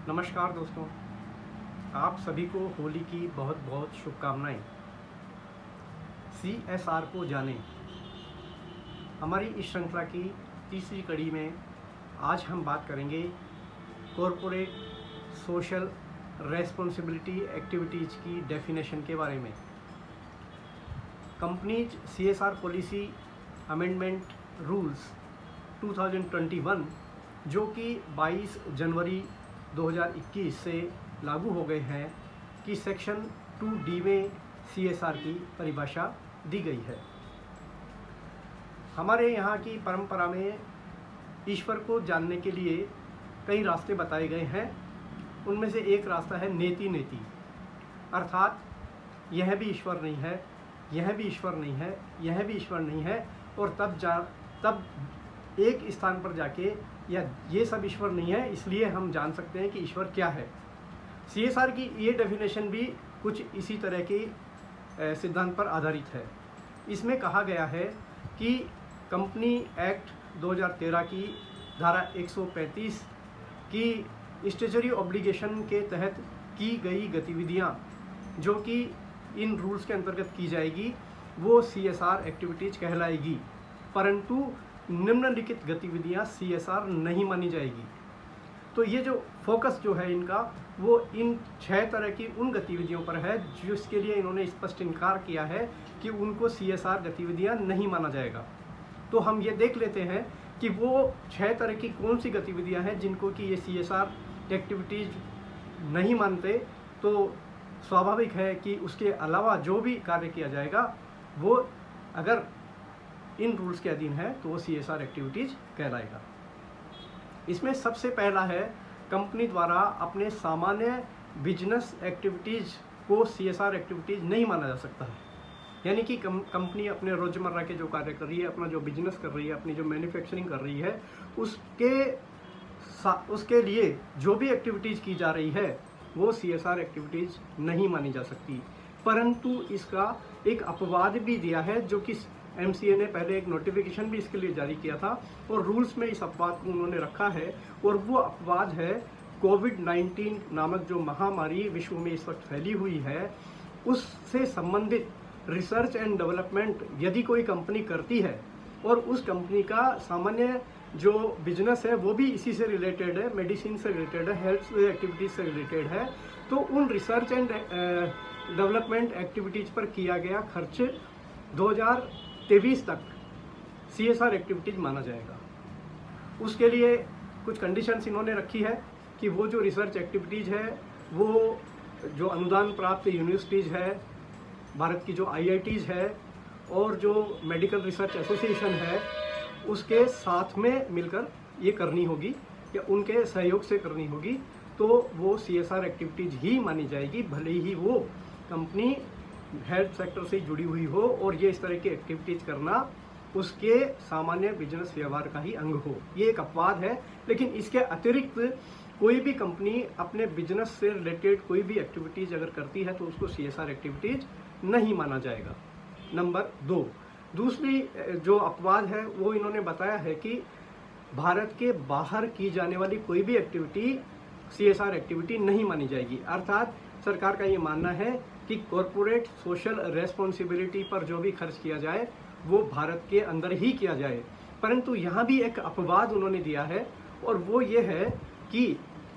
नमस्कार दोस्तों, आप सभी को होली की बहुत बहुत शुभकामनाएं। CSR को जानें। हमारी इस श्रृंखला की तीसरी कड़ी में आज हम बात करेंगे कॉरपोरेट सोशल रेस्पॉन्सिबिलिटी एक्टिविटीज़ की डेफिनेशन के बारे में। Companies CSR policy amendment rules 2021 जो कि 22 जनवरी 2021 से लागू हो गए हैं कि सेक्शन 2D में CSR की परिभाषा दी गई है। हमारे यहाँ की परंपरा में ईश्वर को जानने के लिए कई रास्ते बताए गए हैं। उनमें से एक रास्ता है नेति नेति, अर्थात यह भी ईश्वर नहीं है, यह भी ईश्वर नहीं है, यह भी ईश्वर नहीं है, और तब एक स्थान पर जाके या ये सब ईश्वर नहीं है, इसलिए हम जान सकते हैं कि ईश्वर क्या है। CSR की ये डेफिनेशन भी कुछ इसी तरह के सिद्धांत पर आधारित है। इसमें कहा गया है कि कंपनी एक्ट 2013 की धारा 135 की स्टैट्यूटरी ऑब्लिगेशन के तहत की गई गतिविधियां जो कि इन रूल्स के अंतर्गत की जाएगी वो CSR एक्टिविटीज़ कहलाएगी, परंतु निम्नलिखित गतिविधियां CSR नहीं मानी जाएगी। तो ये जो फोकस जो है इनका वो इन 6 तरह की उन गतिविधियों पर है जिसके लिए इन्होंने स्पष्ट इनकार किया है कि उनको CSR गतिविधियां नहीं माना जाएगा। तो हम ये देख लेते हैं कि वो 6 तरह की कौन सी गतिविधियां हैं जिनको कि ये CSR एक्टिविटीज़ नहीं मानते। तो स्वाभाविक है कि उसके अलावा जो भी कार्य किया जाएगा वो अगर इन रूल्स के अधीन है तो वो CSR एक्टिविटीज़ कहलाएगा। इसमें सबसे पहला है कंपनी द्वारा अपने सामान्य बिजनेस एक्टिविटीज़ को CSR एक्टिविटीज़ नहीं माना जा सकता है। यानी कि कंपनी अपने रोज़मर्रा के जो कार्य कर रही है, अपना जो बिजनेस कर रही है, अपनी जो मैन्युफैक्चरिंग कर रही है, उसके लिए जो भी एक्टिविटीज़ की जा रही है वो CSR एक्टिविटीज़ नहीं मानी जा सकती। परंतु इसका एक अपवाद भी दिया है जो कि MCA ने पहले एक नोटिफिकेशन भी इसके लिए जारी किया था और रूल्स में इस अपवाद को उन्होंने रखा है, और वो अपवाद है कोविड-19 नामक जो महामारी विश्व में इस वक्त फैली हुई है उससे संबंधित रिसर्च एंड डेवलपमेंट यदि कोई कंपनी करती है और उस कंपनी का सामान्य जो बिजनेस है वो भी इसी से रिलेटेड है, मेडिसिन से रिलेटेड है, हेल्थ एक्टिविटीज़ से रिलेटेड है, तो उन रिसर्च एंड डेवलपमेंट एक्टिविटीज़ पर किया गया खर्च 2023 तक CSR एक्टिविटीज़ माना जाएगा। उसके लिए कुछ कंडीशंस इन्होंने रखी है कि वो जो रिसर्च एक्टिविटीज़ है वो जो अनुदान प्राप्त यूनिवर्सिटीज़ है, भारत की जो IITs है और जो मेडिकल रिसर्च एसोसिएशन है उसके साथ में मिलकर ये करनी होगी या उनके सहयोग से करनी होगी, तो वो CSR एक्टिविटीज़ ही मानी जाएगी, भले ही वो कंपनी हेल्थ सेक्टर से जुड़ी हुई हो और ये इस तरह की एक्टिविटीज़ करना उसके सामान्य बिजनेस व्यवहार का ही अंग हो। ये एक अपवाद है, लेकिन इसके अतिरिक्त कोई भी कंपनी अपने बिजनेस से रिलेटेड कोई भी एक्टिविटीज़ अगर करती है तो उसको CSR एक्टिविटीज़ नहीं माना जाएगा। नंबर 2, दूसरी जो अपवाद है वो इन्होंने बताया है कि भारत के बाहर की जाने वाली कोई भी एक्टिविटी CSR एक्टिविटी नहीं मानी जाएगी। अर्थात सरकार का ये मानना है कि कॉरपोरेट सोशल रेस्पॉन्सिबिलिटी पर जो भी खर्च किया जाए वो भारत के अंदर ही किया जाए। परंतु यहाँ भी एक अपवाद उन्होंने दिया है और वो ये है कि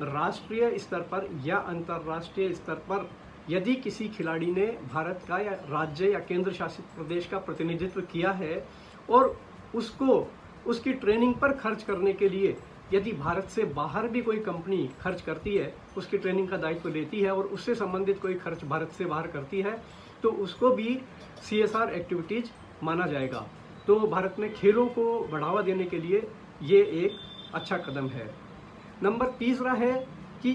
राष्ट्रीय स्तर पर या अंतर्राष्ट्रीय स्तर पर यदि किसी खिलाड़ी ने भारत का या राज्य या केंद्र शासित प्रदेश का प्रतिनिधित्व किया है और उसको उसकी ट्रेनिंग पर खर्च करने के लिए यदि भारत से बाहर भी कोई कंपनी खर्च करती है, उसकी ट्रेनिंग का दायित्व लेती है और उससे संबंधित कोई खर्च भारत से बाहर करती है, तो उसको भी CSR एक्टिविटीज़ माना जाएगा। तो भारत में खेलों को बढ़ावा देने के लिए ये एक अच्छा कदम है। नंबर 3 है कि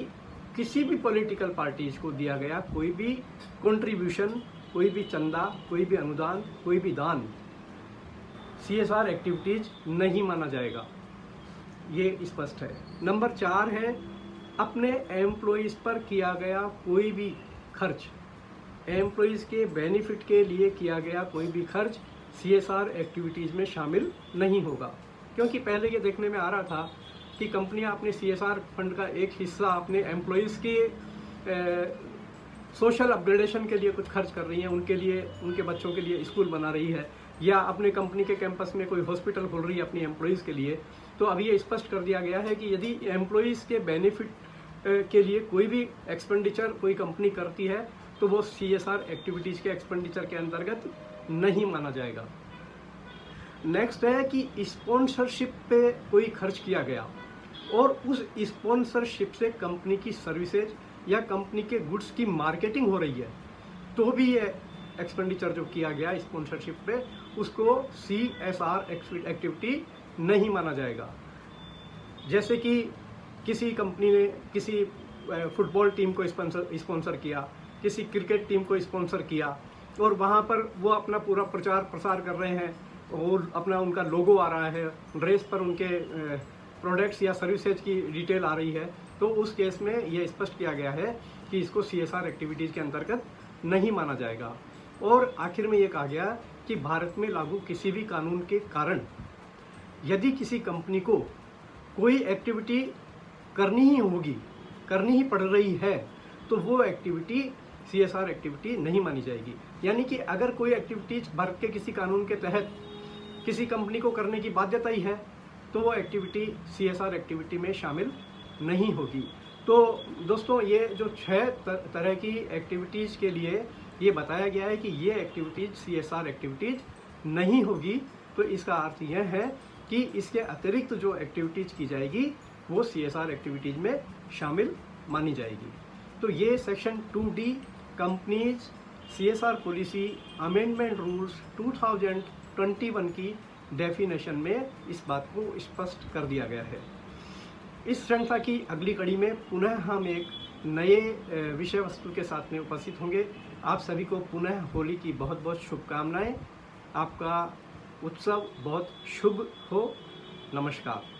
किसी भी पॉलिटिकल पार्टीज को दिया गया कोई भी कंट्रीब्यूशन, कोई भी चंदा, कोई भी अनुदान, कोई भी दान CSR एक्टिविटीज़ नहीं माना जाएगा, ये स्पष्ट है। नंबर 4 है अपने एम्प्लॉइज़ पर किया गया कोई भी खर्च, एम्प्लॉइज़ के बेनिफिट के लिए किया गया कोई भी खर्च CSR एक्टिविटीज़ में शामिल नहीं होगा। क्योंकि पहले ये देखने में आ रहा था कि कंपनियां अपने CSR फंड का एक हिस्सा अपने एम्प्लॉयज़ के सोशल अपग्रेडेशन के लिए कुछ खर्च कर रही हैं, उनके लिए, उनके बच्चों के लिए स्कूल बना रही है, या अपने कंपनी के कैंपस में कोई हॉस्पिटल खोल रही है अपनी एम्प्लॉयज़ के लिए, तो अब ये स्पष्ट कर दिया गया है कि यदि एम्प्लॉयज़ के बेनिफिट के लिए कोई भी एक्सपेंडिचर कोई कंपनी करती है तो वो CSR एक्टिविटीज़ के एक्सपेंडिचर के अंतर्गत नहीं माना जाएगा। नेक्स्ट है कि स्पॉन्सरशिप पे कोई खर्च किया गया और उस स्पॉन्सरशिप से कंपनी की सर्विसेज या कंपनी के गुड्स की मार्केटिंग हो रही है, तो भी ये एक्सपेंडिचर जो किया गया स्पॉन्सरशिप पे, उसको CSR एक्टिविटी नहीं माना जाएगा। जैसे कि किसी कंपनी ने किसी फुटबॉल टीम को स्पॉन्सर किया, किसी क्रिकेट टीम को स्पॉन्सर किया, और वहाँ पर वो अपना पूरा प्रचार प्रसार कर रहे हैं और अपना उनका लोगो आ रहा है, ड्रेस पर उनके प्रोडक्ट्स या सर्विसेज की डिटेल आ रही है, तो उस केस में ये स्पष्ट किया गया है कि इसको CSR एक्टिविटीज़ के अंतर्गत नहीं माना जाएगा। और आखिर में ये कहा गया कि भारत में लागू किसी भी कानून के कारण यदि किसी कंपनी को कोई एक्टिविटी करनी ही होगी, करनी ही पड़ रही है, तो वो एक्टिविटी CSR एक्टिविटी नहीं मानी जाएगी। यानी कि अगर कोई एक्टिविटीज भारत के किसी कानून के तहत किसी कंपनी को करने की बाध्यता ही है, तो वो एक्टिविटी CSR एक्टिविटी में शामिल नहीं होगी। तो दोस्तों, ये जो 6 तरह की एक्टिविटीज़ के लिए ये बताया गया है कि ये एक्टिविटीज़ CSR एक्टिविटीज़ नहीं होगी, तो इसका अर्थ यह है कि इसके अतिरिक्त जो एक्टिविटीज़ की जाएगी वो CSR एक्टिविटीज़ में शामिल मानी जाएगी। तो ये section 2D companies CSR policy amendment rules 2021 की डेफिनेशन में इस बात को स्पष्ट कर दिया गया है। इस श्रृंखला की अगली कड़ी में पुनः हम एक नए विषय वस्तु के साथ में उपस्थित होंगे। आप सभी को पुनः होली की बहुत बहुत शुभकामनाएं। आपका उत्सव बहुत शुभ हो। नमस्कार।